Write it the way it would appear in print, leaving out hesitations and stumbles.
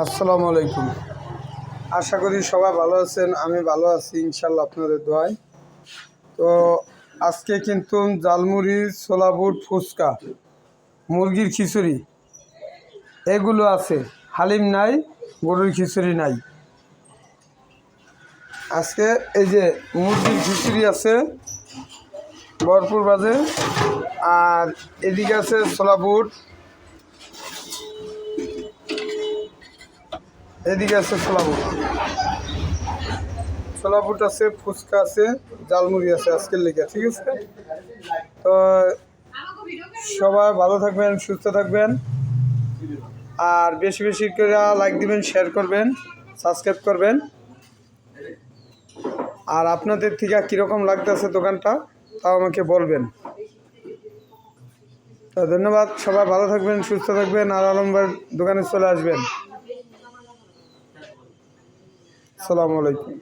আসসালামু আলাইকুম। আশা করি সবাই ভালো আছেন। আমি ভালো আছি ইনশাল্লাহ আপনাদের দোয়ায়। তো আজকে কিন্তু জালমুড়ি, ছোলা বুট, ফুচকা, মুরগির খিচুড়ি এগুলো আছে। হালিম নাই, গরুর খিচুড়ি নাই। আজকে এই যে মুরগির খিচুড়ি আছে ভরপুর বাজে, আর এদিকে আছে ছোলা বুট, এদিকে আছে ছোলা বুট আছে, ফুচকা আছে, জালমুড়ি আছে আজকের লেগে। ঠিক আছে, তো সবাই ভালো থাকবেন, সুস্থ থাকবেন, আর বেশি বেশি করে লাইক দিবেন, শেয়ার করবেন, সাবস্ক্রাইব করবেন। আর আপনাদের থেকে কীরকম লাগতেছে দোকানটা তাও আমাকে বলবেন। তো ধন্যবাদ, সবাই ভালো থাকবেন, সুস্থ থাকবেন, আর আলম ভাইয়ের দোকানে চলে আসবেন। আসসালামু আলাইকুম।